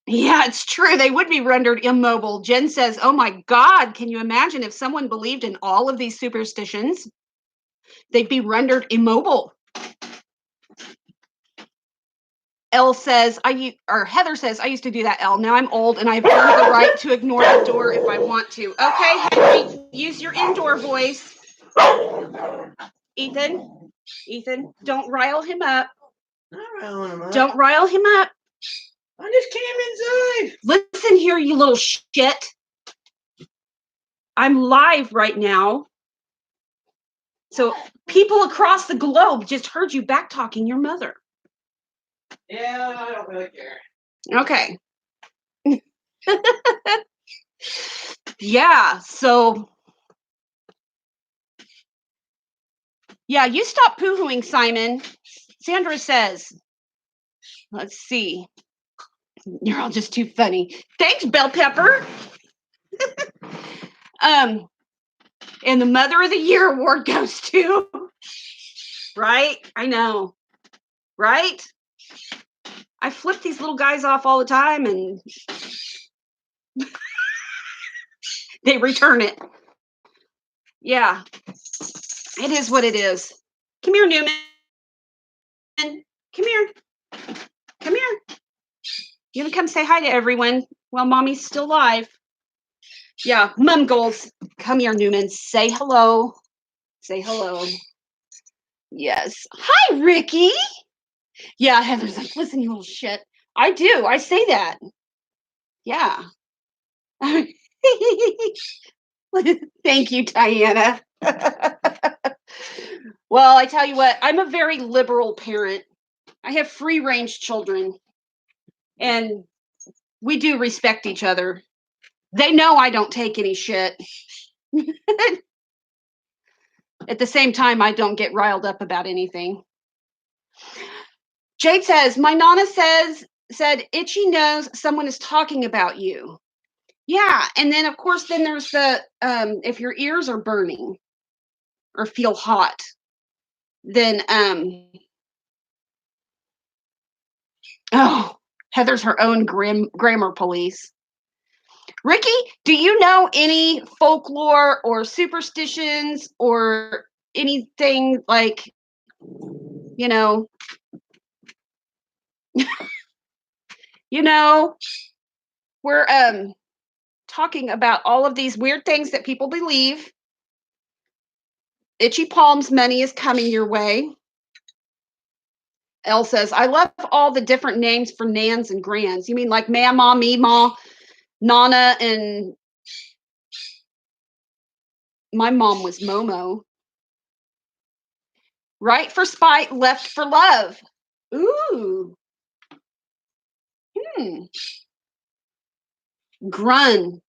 Yeah, it's true. They would be rendered immobile. Jen says, oh my God, can you imagine if someone believed in all of these superstitions? They'd be rendered immobile. Elle says, Heather says, I used to do that, Elle. Now I'm old and I've earned the right to ignore the door if I want to. Okay, Henry, use your indoor voice. Ethan, don't rile him up. Not riling him up. Don't rile him up. I just came inside. Listen here, you little shit. I'm live right now. So people across the globe just heard you back talking your mother. Yeah, I don't really care. Okay. Yeah, so yeah, you stop poo-hooing, Simon. Sandra says, let's see. You're all just too funny. Thanks, Bell Pepper. And the Mother of the Year award goes to, right? I know, right? I flip these little guys off all the time and they return it. Yeah, it is what it is. Come here, Newman. Come here. Come here. You gonna come say hi to everyone while Mommy's still live? Yeah, mom goals. Come here, Newman. Say hello. Say hello. Yes. Hi, Ricky. Yeah, Heather's like, listen, you little shit. I do. I say that. Yeah. Thank you, Diana. Well, I tell you what, I'm a very liberal parent. I have free range children, and we do respect each other. They know I don't take any shit. At the same time, I don't get riled up about anything. Jade says, my Nana said Itchy knows someone is talking about you. Yeah, and then of course, then there's the if your ears are burning or feel hot, then oh, Heather's her own grammar police. Ricky, do you know any folklore or superstitions or anything like, you know? You know, we're talking about all of these weird things that people believe. Itchy palms money is coming your way. Elle says, I love all the different names for nans and grands. You mean like Mama, Meemaw, Nana, and my mom was Momo. Right for spite, left for love. Ooh. Grun.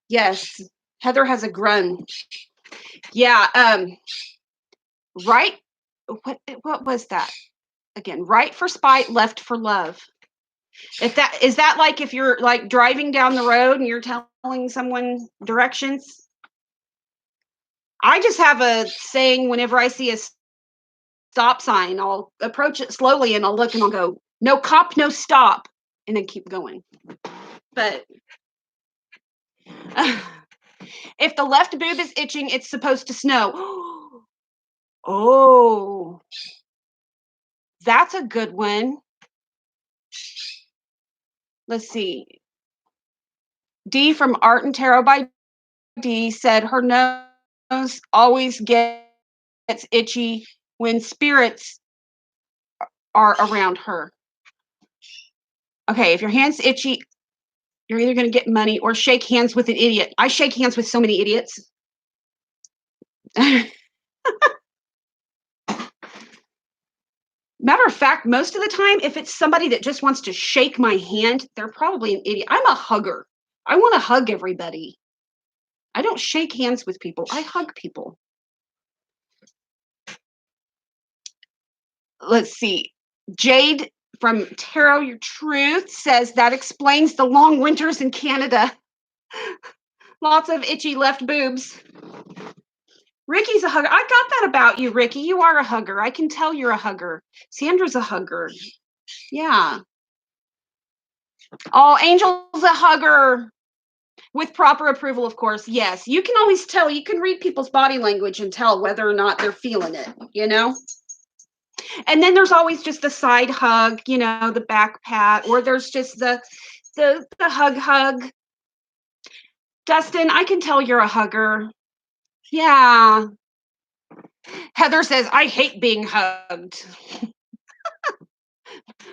Yes. Heather has a grun. Yeah. Right. What was that? Again, right for spite, left for love. If that is that like if you're like driving down the road and you're telling someone directions? I just have a saying whenever I see a stop sign, I'll approach it slowly and I'll look and I'll go, no cop, no stop, and then keep going. But if the left boob is itching, it's supposed to snow. Oh, that's a good one. Let's see. D from Art and Tarot by D said her nose always gets itchy when spirits are around her. Okay, if your hand's itchy, you're either going to get money or shake hands with an idiot. I shake hands with so many idiots. Matter of fact, most of the time, if it's somebody that just wants to shake my hand, they're probably an idiot. I'm a hugger. I want to hug everybody. I don't shake hands with people. I hug people. Let's see. Jade from Tarot Your Truth says that explains the long winters in Canada. Lots of itchy left boobs. Ricky's a hugger. I got that about you, Ricky. You are a hugger. I can tell you're a hugger. Sandra's a hugger. Yeah. Oh, Angel's a hugger. With proper approval, of course. Yes. You can always tell. You can read people's body language and tell whether or not they're feeling it, you know? And then there's always just the side hug, you know, the back pat, or there's just the hug. Dustin, I can tell you're a hugger. Yeah. Heather says, I hate being hugged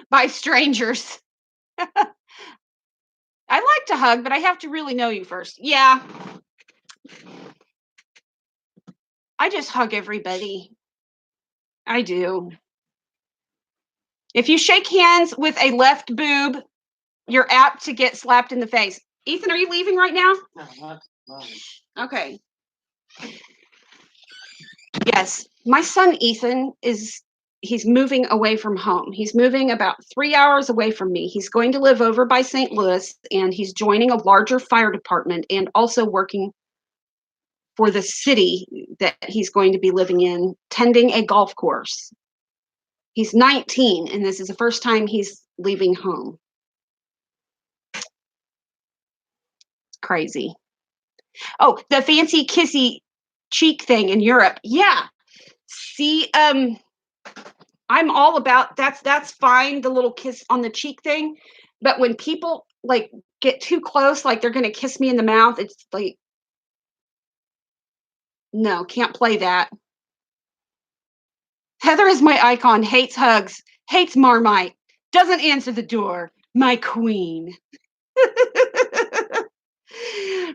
by strangers. I like to hug, but I have to really know you first. Yeah. I just hug everybody. I do. If you shake hands with a left boob, you're apt to get slapped in the face. Ethan, are you leaving right now? No. Okay. Yes. My son, Ethan, he's moving away from home. He's moving about 3 hours away from me. He's going to live over by St. Louis, and he's joining a larger fire department and also working for the city that he's going to be living in, tending a golf course. He's 19, and this is the first time he's leaving home. Crazy. Oh, the fancy kissy cheek thing in Europe. Yeah. See, I'm all about that's fine, the little kiss on the cheek thing. But when people like get too close, like they're gonna kiss me in the mouth, it's like, no, can't play that. Heather is my icon, hates hugs, hates Marmite, doesn't answer the door. My queen.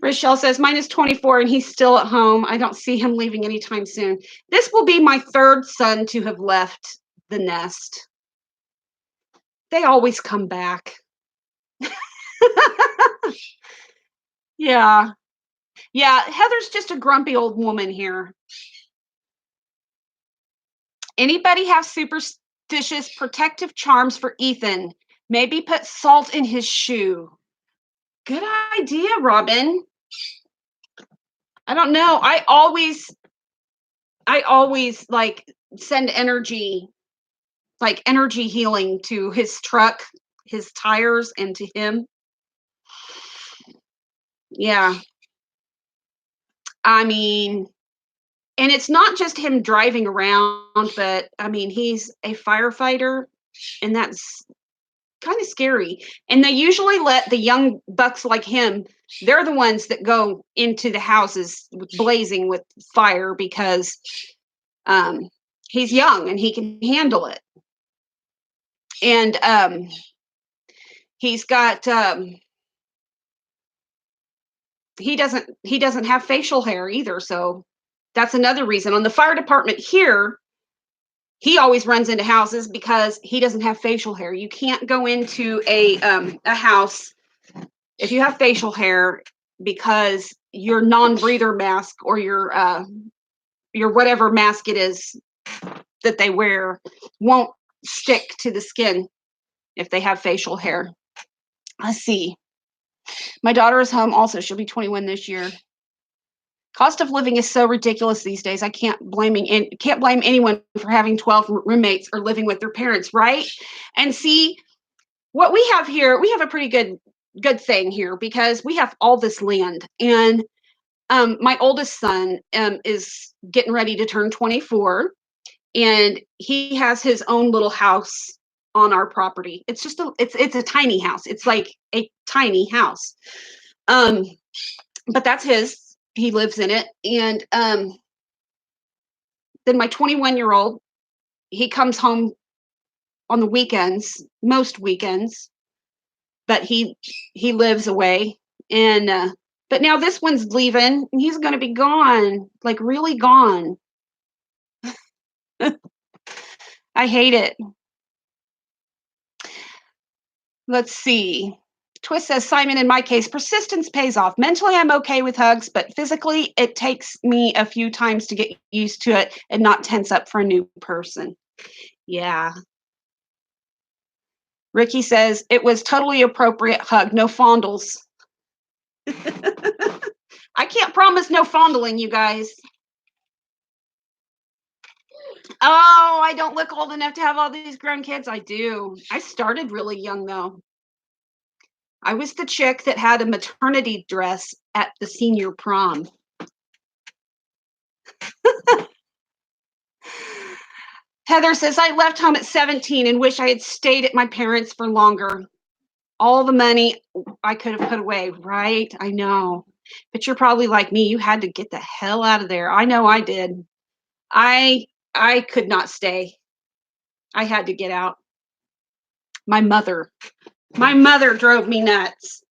Rochelle says, mine is 24 and he's still at home. I don't see him leaving anytime soon. This will be my third son to have left the nest. They always come back. Yeah. Yeah, Heather's just a grumpy old woman here. Anybody have superstitious protective charms for Ethan? Maybe put salt in his shoe. Good idea, Robin. I don't know. I always like send energy, like energy healing to his truck, his tires, and to him. Yeah. I mean, and it's not just him driving around, but I mean, he's a firefighter, and that's kind of scary. And they usually let the young bucks like him, they're the ones that go into the houses blazing with fire because he's young and he can handle it. And he's got he doesn't have facial hair either, so that's another reason. On the fire department here, he always runs into houses because he doesn't have facial hair. You can't go into a house if you have facial hair because your non-breather mask or your whatever mask it is that they wear won't stick to the skin if they have facial hair. Let's see. My daughter is home also. She'll be 21 this year. Cost of living is so ridiculous these days. I can't blame anyone for having 12 roommates or living with their parents, right? And see, what we have here, we have a pretty good thing here because we have all this land. And my oldest son is getting ready to turn 24, and he has his own little house on our property. It's just it's a tiny house. It's like a tiny house. But that's his. He lives in it. And then my 21-year-old, he comes home on the weekends, most weekends, but he lives away. And but now this one's leaving and he's going to be gone, like really gone. I hate it. Let's see. Twist says, Simon, in my case, persistence pays off. Mentally, I'm okay with hugs, but physically, it takes me a few times to get used to it and not tense up for a new person. Yeah. Ricky says, it was totally appropriate hug, no fondles. I can't promise no fondling, you guys. Oh, I don't look old enough to have all these grown kids. I do. I started really young, though. I was the chick that had a maternity dress at the senior prom. Heather says, I left home at 17 and wish I had stayed at my parents' for longer. All the money I could have put away, right? I know. But you're probably like me. You had to get the hell out of there. I know I did. I could not stay. I had to get out. My mother drove me nuts.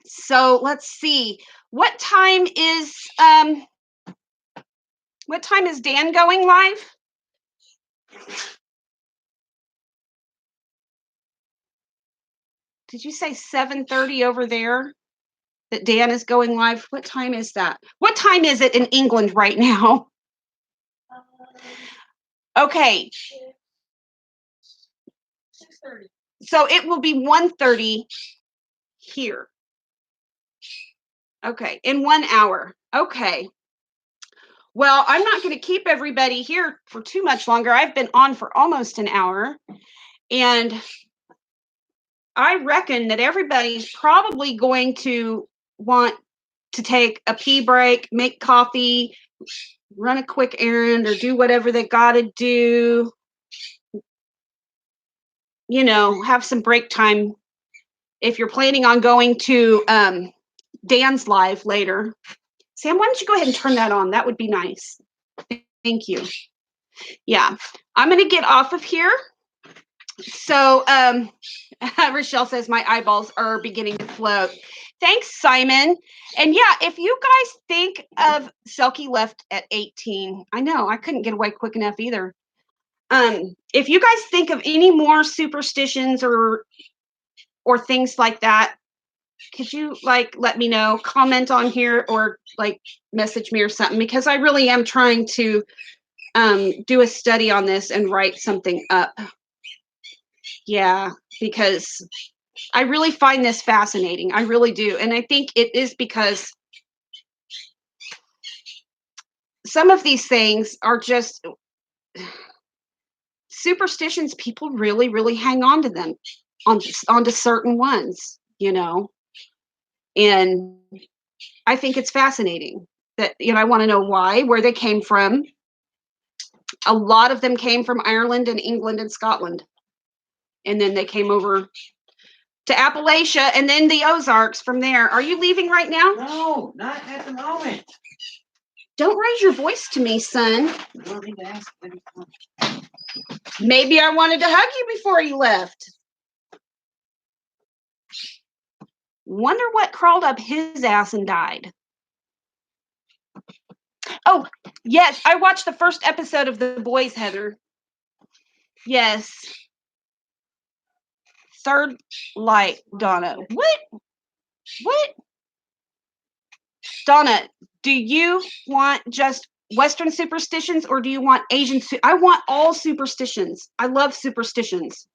So let's see. What time is Dan going live? Did you say 7:30 over there that Dan is going live? What time is that? What time is it in England right now? Okay. 6:30. So it will be 1:30 here. Okay, in 1 hour. Okay. Well, I'm not going to keep everybody here for too much longer. I've been on for almost an hour, and I reckon that everybody's probably going to want to take a pee break, make coffee, run a quick errand, or do whatever they got to do. You know, have some break time if you're planning on going to Dan's live later. Sam, why don't you go ahead and turn that on? That would be nice. Thank you. Yeah, I'm going to get off of here. So Rochelle says my eyeballs are beginning to float. Thanks, Simon. And yeah, if you guys think of Selkie left at 18, I know I couldn't get away quick enough either. If you guys think of any more superstitions or things like that, could you like let me know, comment on here or like message me or something, because I really am trying to do a study on this and write something up. Yeah, because I really find this fascinating. I really do. And I think it is because some of these things are just superstitions. People really, really hang on to them, onto certain ones, you know. And I think it's fascinating that, you know, I want to know why, where they came from. A lot of them came from Ireland and England and Scotland. and then they came over to Appalachia and then the Ozarks from there. Are you leaving right now? No, not at the moment. Don't raise your voice to me, son. You don't need to ask any more. Maybe I wanted to hug you before you left. Wonder what crawled up his ass and died. Oh, yes, I watched the first episode of The Boys, Heather. Yes. Third light, Donna. What? What? Donna, do you want just Western superstitions or do you want Asian? I want all superstitions. I love superstitions.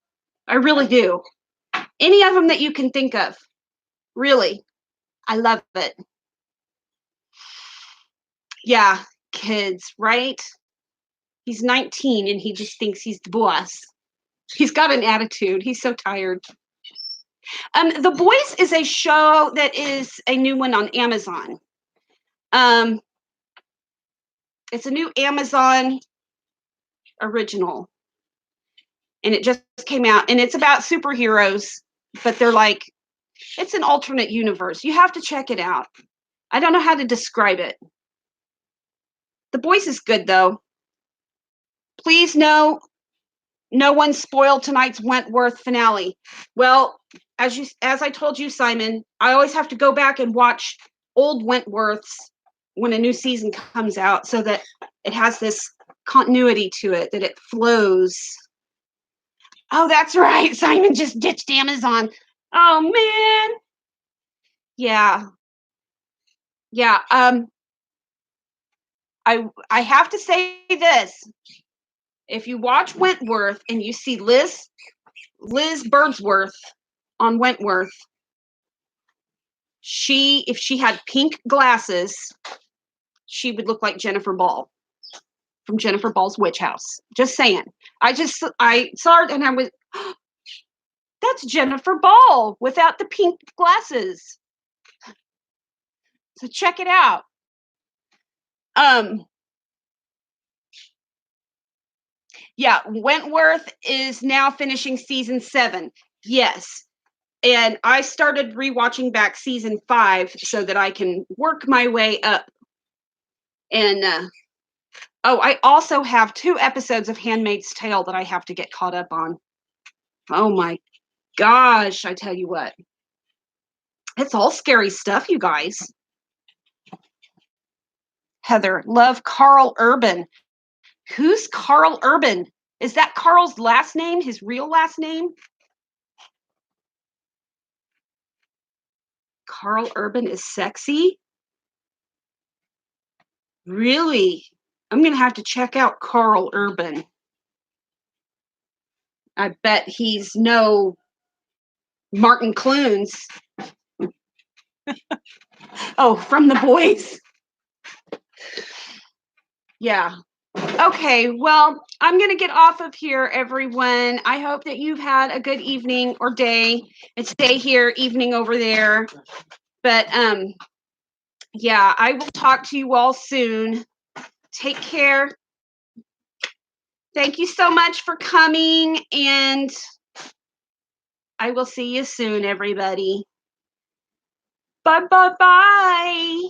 I really do. Any of them that you can think of. Really. I love it. Yeah, kids, right? He's 19 and he just thinks he's the boss. He's got an attitude. He's so tired. The Boys is a show that is a new one on Amazon. It's a new Amazon original. And it just came out. And it's about superheroes. But they're like, it's an alternate universe. You have to check it out. I don't know how to describe it. The Boys is good, though. Please, no one spoil tonight's Wentworth finale. Well, as I told you, Simon, I always have to go back and watch old Wentworths when a new season comes out so that it has this continuity to it, that it flows. Oh, that's right. Simon just ditched Amazon. Oh, man. Yeah. Yeah. I have to say this. If you watch Wentworth and you see Liz Birdsworth on Wentworth, if she had pink glasses, she would look like Jennifer Ball from Jennifer Ball's Witch House. Just saying. I saw her and I was, oh, that's Jennifer Ball without the pink glasses. So check it out. Yeah, Wentworth is now finishing season 7. Yes. And I started rewatching back season 5 so that I can work my way up. And I also have 2 episodes of Handmaid's Tale that I have to get caught up on. Oh my gosh, I tell you what. It's all scary stuff, you guys. Heather, love Carl Urban. Who's Carl Urban? Is that Carl's last name, his real last name? Carl Urban is sexy? Really? I'm going to have to check out Carl Urban. I bet he's no Martin Clunes. Oh, from The Boys. Yeah. Okay, well, I'm going to get off of here, everyone. I hope that you've had a good evening or day. It's day here, evening over there. But, yeah, I will talk to you all soon. Take care. Thank you so much for coming, and I will see you soon, everybody. Bye.